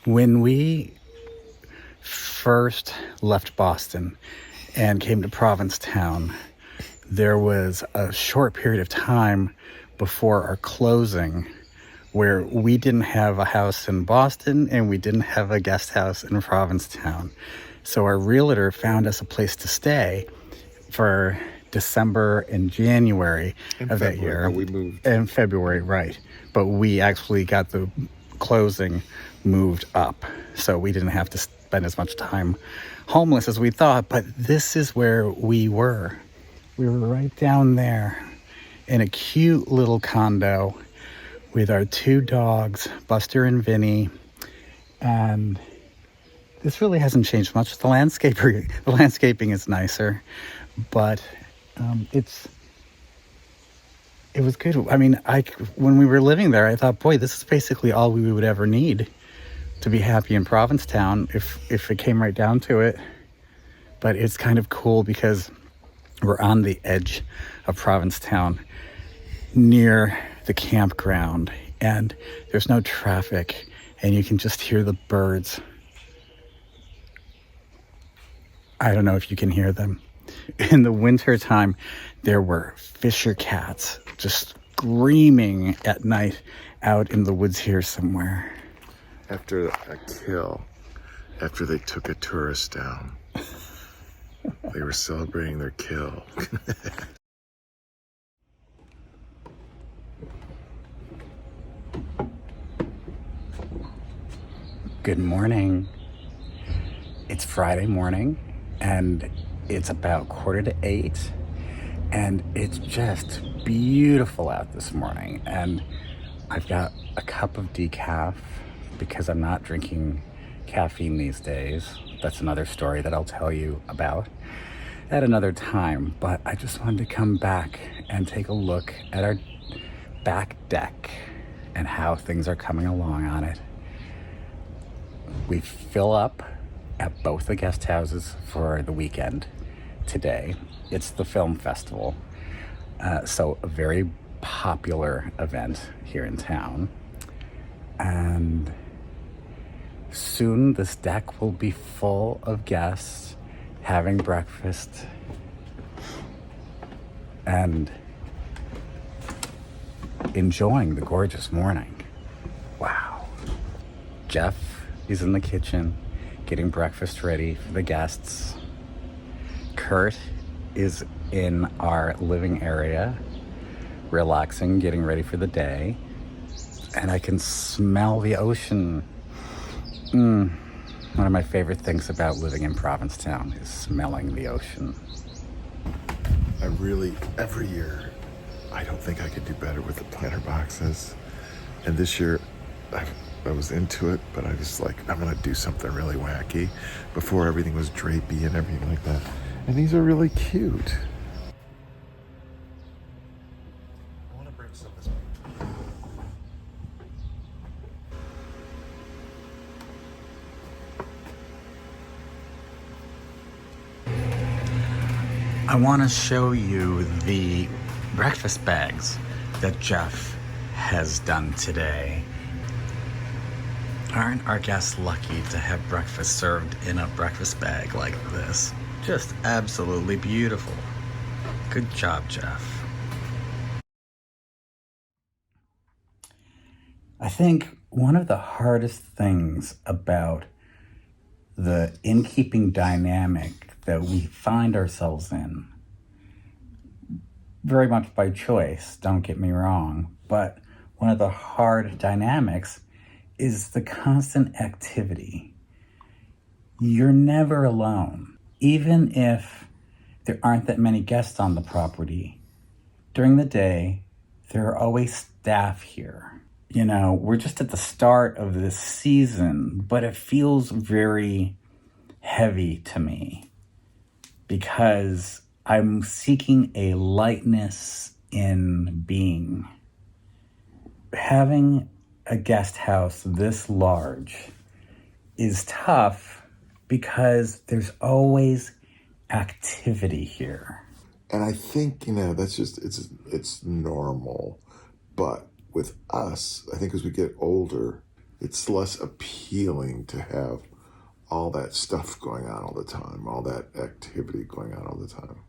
When we first left Boston and came to Provincetown, there was a short period of time before our closing where we didn't have a house in Boston and we didn't have a guest house in Provincetown. So our realtor found us a place to stay for December and January of that year. We moved in February, right. But we actually got the closing moved up, so we didn't have to spend as much time homeless as we thought. But this is where we were. We were right down there in a cute little condo with our two dogs, Buster and Vinny. And this really hasn't changed much. The landscaping is nicer, but it was good. I mean, when we were living there, I thought, boy, this is basically all we would ever need to be happy in Provincetown if it came right down to it. But it's kind of cool because we're on the edge of Provincetown near the campground, and there's no traffic, and you can just hear the birds. I don't know if you can hear them. In the winter time, there were fisher cats just screaming at night out in the woods here somewhere. after a kill, after they took a tourist down. They were celebrating their kill. Good morning. It's Friday morning and it's about 7:45 and it's just beautiful out this morning, and I've got a cup of decaf because I'm not drinking caffeine these days. That's another story that I'll tell you about at another time, but I just wanted to come back and take a look at our back deck and how things are coming along on it. We fill up at both the guest houses for the weekend today. It's the film festival, so a very popular event here in town. And soon this deck will be full of guests having breakfast and enjoying the gorgeous morning. Wow. Jeff is in the kitchen getting breakfast ready for the guests. Kurt is in our living area, relaxing, getting ready for the day. And I can smell the ocean. One of my favorite things about living in Provincetown is smelling the ocean. Every year, I don't think I could do better with the planter boxes. And this year, I was into it, but I was like, I'm gonna do something really wacky. Before everything was drapey and everything like that. And these are really cute. I wanna bring some this way. I want to show you the breakfast bags that Jeff has done today. Aren't our guests lucky to have breakfast served in a breakfast bag like this? Just absolutely beautiful. Good job, Jeff. I think one of the hardest things about the innkeeping dynamic that we find ourselves in, very much by choice, don't get me wrong, but one of the hard dynamics is the constant activity. You're never alone. Even if there aren't that many guests on the property, during the day, there are always staff here. You know, we're just at the start of this season, but it feels very heavy to me because I'm seeking a lightness in being. Having a guest house this large is tough because there's always activity here. And I think, that's just, it's normal. But with us, I think as we get older, it's less appealing to have all that stuff going on all the time, all that activity going on all the time.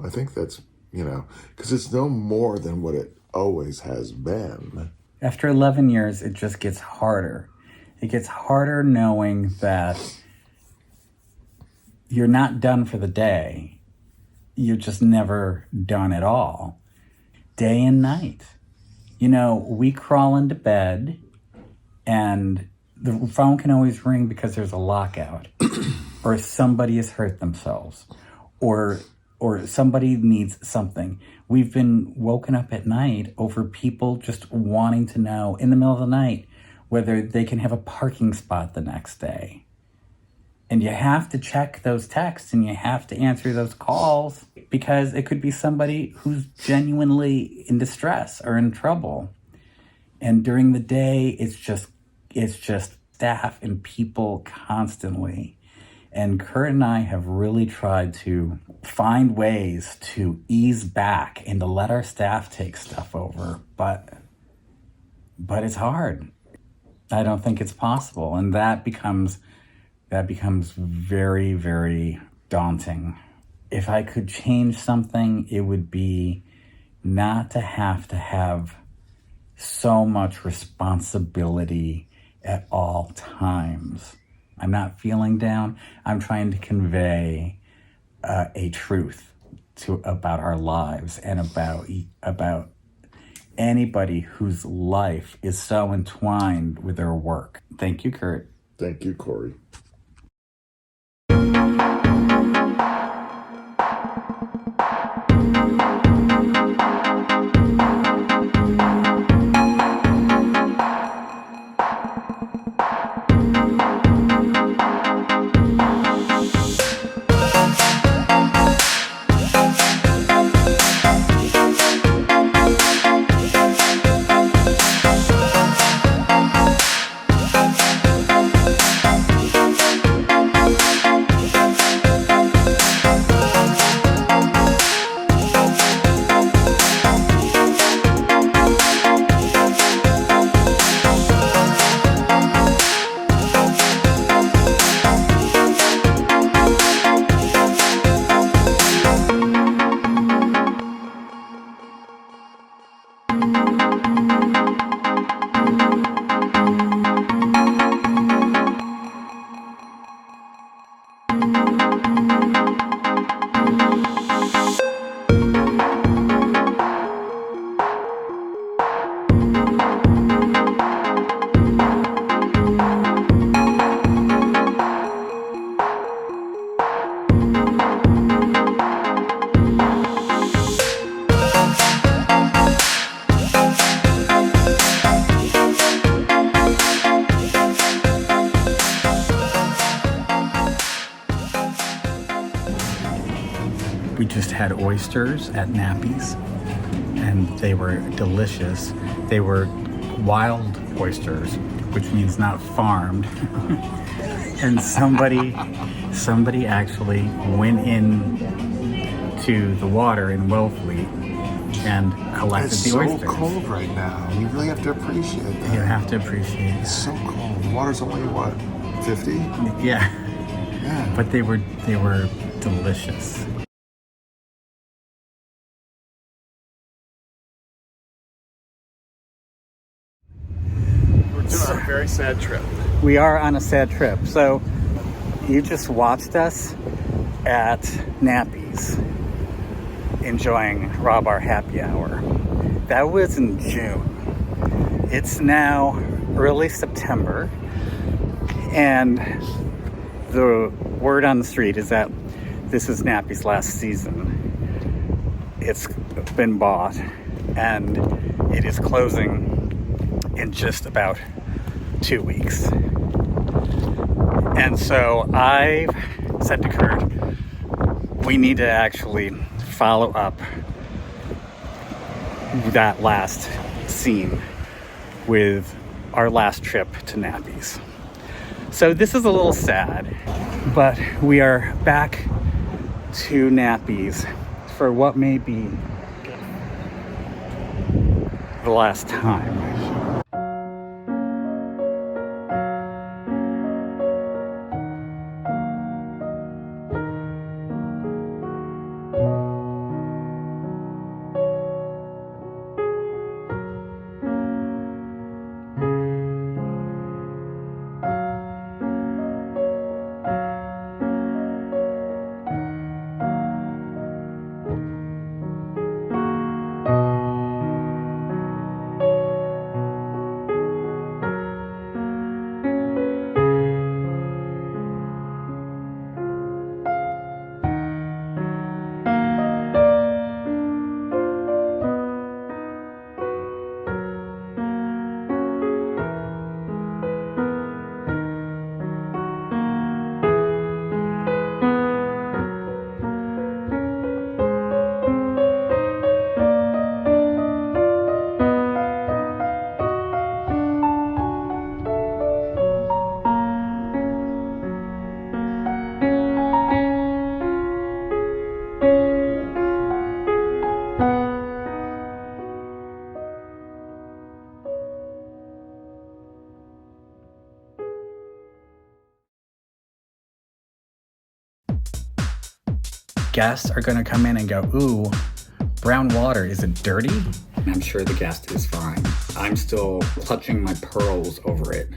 I think that's, because it's no more than what it always has been. After 11 years, it just gets harder. It gets harder knowing that you're not done for the day. You're just never done at all. Day and night. We crawl into bed and the phone can always ring because there's a lockout or somebody has hurt themselves or somebody needs something. We've been woken up at night over people just wanting to know in the middle of the night whether they can have a parking spot the next day. And you have to check those texts and you have to answer those calls because it could be somebody who's genuinely in distress or in trouble. And during the day, it's just staff and people constantly. And Kurt and I have really tried to find ways to ease back and to let our staff take stuff over. But it's hard. I don't think it's possible. And that becomes very, very daunting. If I could change something, it would be not to have so much responsibility at all times. I'm not feeling down. I'm trying to convey a truth about our lives and about anybody whose life is so entwined with their work. Thank you, Kurt. Thank you, Cory. We just had oysters at Napi's, and they were delicious. They were wild oysters, which means not farmed. And somebody actually went in to the water in Wellfleet and collected the oysters. It's so cold right now. You really have to appreciate that. You have to appreciate that. It's so cold. The water's only, what, 50? Yeah. Yeah. But they were delicious. We're on a very sad trip. We are on a sad trip. So you just watched us at Napi's enjoying Raw Bar Happy Hour. That was in June. It's now early September, and the word on the street is that this is Napi's last season. It's been bought, and it is closing in just about 2 weeks. And so I said to Kurt, we need to actually follow up that last scene with our last trip to Napi's. So this is a little sad, but we are back to Napi's for what may be the last time. guests are going to come in and go, ooh, brown water, is it dirty? And I'm sure the guest is fine. I'm still clutching my pearls over it.